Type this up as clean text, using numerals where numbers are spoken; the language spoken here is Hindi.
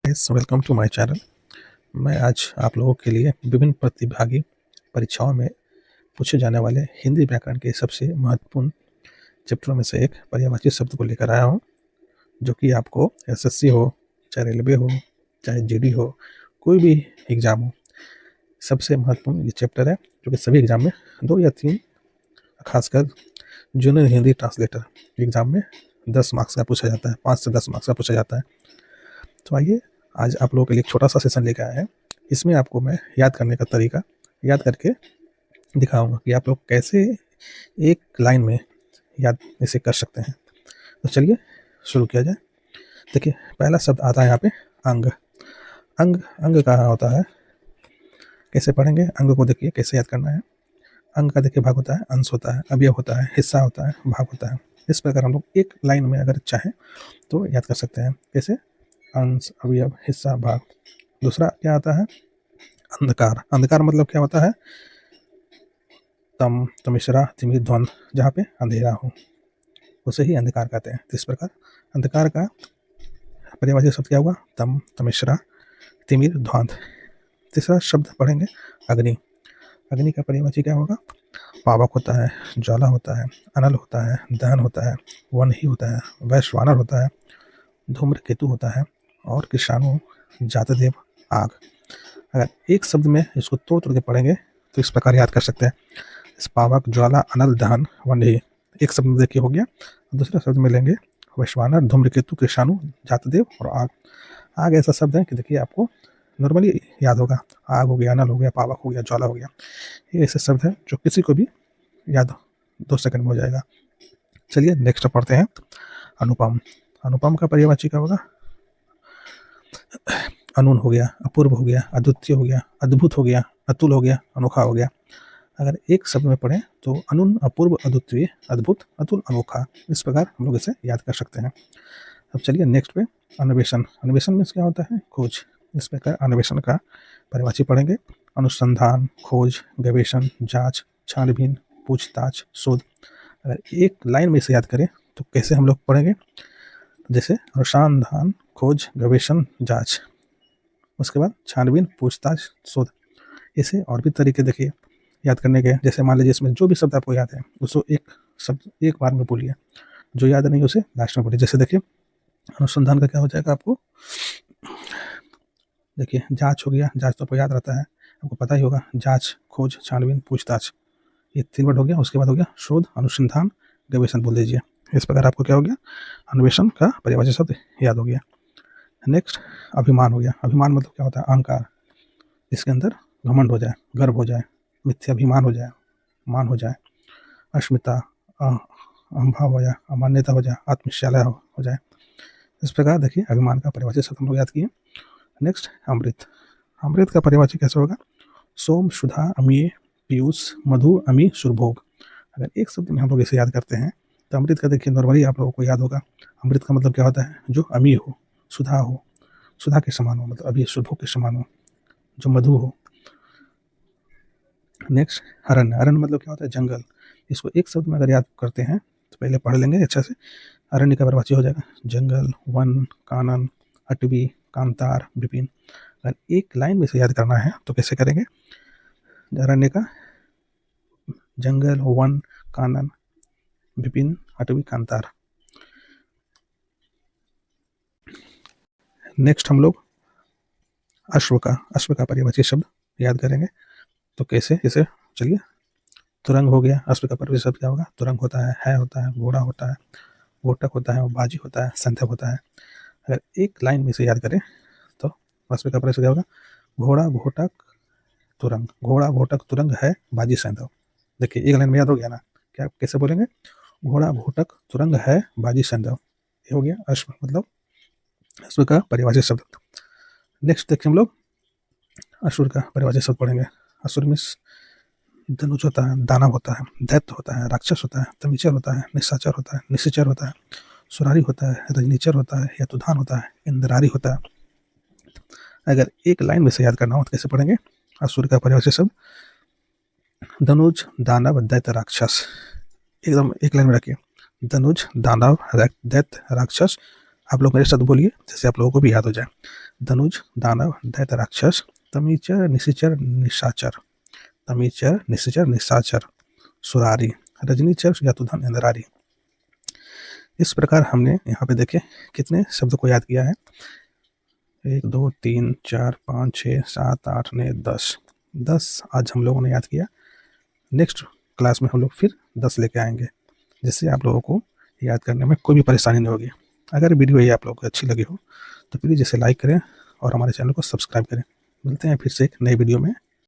Guys, welcome to my channel. मैं आज आप लोगों के लिए विभिन्न प्रतिभागी परीक्षाओं में पूछे जाने वाले हिंदी व्याकरण के सबसे महत्वपूर्ण चैप्टरों में से एक पर्यायवाची शब्द को लेकर आया हूँ, जो कि आपको एसएससी हो, चाहे रेलवे हो, चाहे जीडी हो, कोई भी एग्ज़ाम हो, सबसे महत्वपूर्ण ये चैप्टर है, जो कि सभी एग्ज़ाम में 2 या 3, खासकर जूनियर हिंदी ट्रांसलेटर एग्ज़ाम में 10 मार्क्स का पूछा जाता है, 5 से 10 मार्क्स का पूछा जाता है। तो आइए, आज आप लोगों के लिए एक छोटा सा सेशन लेकर आए हैं। इसमें आपको मैं याद करने का तरीका याद करके दिखाऊंगा कि आप लोग कैसे एक लाइन में याद इसे कर सकते हैं। तो चलिए शुरू किया जाए। देखिए, पहला शब्द आता है यहाँ पे अंग। अंग अंग कहाँ होता है, कैसे पढ़ेंगे? अंग को देखिए कैसे याद करना है। अंग का देखिए भाग होता है, अंश होता है, अवयव होता है, हिस्सा होता है, भाग होता है। इस प्रकार हम लोग एक लाइन में अगर चाहें तो याद कर सकते हैं। कैसे? अंश, अवयव, हिस्सा, भाग। दूसरा क्या आता है? अंधकार। अंधकार मतलब क्या होता है? तम, तमिश्रा, तिमिर, ध्वंद, जहाँ पे अंधेरा हो उसे ही अंधकार कहते हैं। तो इस प्रकार अंधकार का पर्यायवाची शब्द क्या होगा? तम, तमिश्रा, तिमिर, ध्वंद। तीसरा शब्द पढ़ेंगे अग्नि। अग्नि का पर्यायवाची क्या होगा? पावक होता है, ज्वाला होता है, अनल होता है, दहन होता है, वन्ही होता है, वैश्वानर होता है, धूम्रकेतु होता है और कृषाणु, जातदेव, आग। अगर एक शब्द में इसको तोड़ तोड़ के पढ़ेंगे तो इस प्रकार याद कर सकते हैं। पावक, ज्वाला, अनल, दहन, वन्ही। एक शब्द में देखिए हो गया। दूसरे शब्द में लेंगे वैश्वानर, धूम्रकेतु, कृषाणु, जातदेव और आग। आग ऐसा शब्द है कि देखिए आपको नॉर्मली याद होगा। आग हो गया, अनल हो गया, पावक हो गया, ज्वाला हो गया। ये ऐसे शब्द है जो किसी को भी याद 2 सेकंड में हो जाएगा। चलिए नेक्स्ट पढ़ते हैं अनुपम। अनुपम का पर्यायवाची क्या होगा? अनून हो गया, अपूर्व हो गया, अद्वितीय हो गया, अद्भुत हो गया, अतुल हो गया, अनोखा हो गया। अगर एक शब्द में पढ़ें तो अनून, अपूर्व, अद्वितीय, अद्भुत, अतुल, अनोखा। इस प्रकार हम लोग इसे याद कर सकते हैं। अब चलिए नेक्स्ट पे अन्वेषण। अन्वेषण में क्या होता है? खोज। इस प्रकार अन्वेषण का पर्यायवाची पढ़ेंगे अनुसंधान, खोज, गवेषण, जांच, छानबीन, पूछताछ, शोध। अगर एक लाइन में इसे याद करें तो कैसे हम लोग पढ़ेंगे? जैसे अनुसंधान, खोज, गवेषण, जांच, उसके बाद छानबीन, पूछताछ, शोध। इसे और भी तरीके देखिए याद करने के। जैसे मान लीजिए इसमें जो भी शब्द आपको याद है उसको एक शब्द एक बार में बोलिए, जो याद नहीं उसे लास्ट में बोलिए। जैसे देखिए अनुसंधान का क्या हो जाएगा आपको? देखिए जांच हो गया, जांच तो आपको याद रहता है, आपको पता ही होगा। जांच, खोज, छानबीन, पूछताछ, ये 3 वर्ड हो गया। उसके बाद हो गया शोध, अनुसंधान, गवेषण बोल दीजिए। इस प्रकार आपको क्या हो गया? अन्वेषण का पर्यायवाची शब्द याद हो गया। नेक्स्ट अभिमान हो गया। अभिमान मतलब क्या होता है? अहंकार। इसके अंदर घमंड हो जाए, गर्व हो जाए, मिथ्याभिमान हो जाए, मान हो जाए, अस्मिता, अहंभाव हो जाए, अमान्यता हो जाए, आत्मविश्वास हो जाए। इस प्रकार देखिए अभिमान का पर्यायवाची शब्द हम लोग याद किए। नेक्स्ट अमृत। अमृत का पर्यायवाची कैसे होगा? सोम, सुधा, अमीय, पीयूष, मधु, अमी, सुरभोग। अगर एक शब्द में हम लोग इसे याद करते हैं तो अमृत का देखिए नॉर्मली आप लोगों को याद होगा। अमृत का मतलब क्या होता है? जो अमी हो, सुधा हो, सुधा के समान हो, मतलब अभी सुरभोग के समान हो, जो मधु हो। नेक्स्ट अरण्य। अरण्य मतलब क्या होता है? जंगल। इसको एक शब्द में अगर याद करते हैं तो पहले पढ़ लेंगे अच्छा से। अरण्य का पर्यायवाची हो जाएगा जंगल, वन, कानन, अटवी, कांतार, विपिन। अगर एक लाइन में से याद करना है तो कैसे करेंगे? अरण्य का जंगल, वन, कानन, विपिन, अटवी, कांतार। नेक्स्ट हम लोग अश्व का पर्यायवाची शब्द याद करेंगे तो कैसे? इसे चलिए। तुरंग हो गया। अश्व का पर्यायवाची शब्द क्या होगा? तुरंग होता है, होता है, घोड़ा होता है, घोटक होता है, बाजी होता है, संध्या होता है। अगर एक लाइन में इसे याद करें तो अश्व का पर्यायवाची क्या होगा? घोड़ा, घोटक, तुरंग। घोड़ा, घोटक, तुरंग है, बाजी, सैंधव। देखिए एक लाइन में याद हो गया ना? क्या कैसे बोलेंगे? घोड़ा, घोटक, तुरंग है, बाजी, सैंधव। ये हो गया अश्व, मतलब अश्व का पर्यायवाची शब्द। नेक्स्ट देखिए हम लोग असुर का पर्यायवाची शब्द पढ़ेंगे। असुर में धनुष होता है, दानव होता है, दैत्य होता है, राक्षस होता है, तमिचर होता है, निशाचर होता है, निश्चर होता है, सुरारी होता है, रजनीचर होता है, यतुधान होता है, इंद्रारी होता है। अगर एक लाइन में से याद करना हो तो कैसे पढ़ेंगे? असुर का पर्यायवाची शब्द धनुज, दानव, दैत्य, राक्षस। एकदम एक लाइन में रखिए। धनुज, दानव, दैत्य, राक्षस, आप लोग मेरे साथ बोलिए, जैसे आप लोगों को भी याद हो जाए। धनुज, दानव, दैत्य, राक्षस, तमीचर, निशाचर, निशाचर, तमीचर, निशाचर, निशाचर, सुरारी, रजनीचर, यतुधन, इंद्रारी। इस प्रकार हमने यहाँ पे देखे कितने शब्द को याद किया है। 1 2 3 4 5 6 7 8 9 10 10 आज हम लोगों ने याद किया। नेक्स्ट क्लास में हम लोग फिर 10 लेके आएंगे, जिससे आप लोगों को याद करने में कोई भी परेशानी नहीं होगी। अगर वीडियो ये आप लोगों को अच्छी लगी हो तो प्लीज़ इसे लाइक करें और हमारे चैनल को सब्सक्राइब करें। मिलते हैं फिर से एक नई वीडियो में।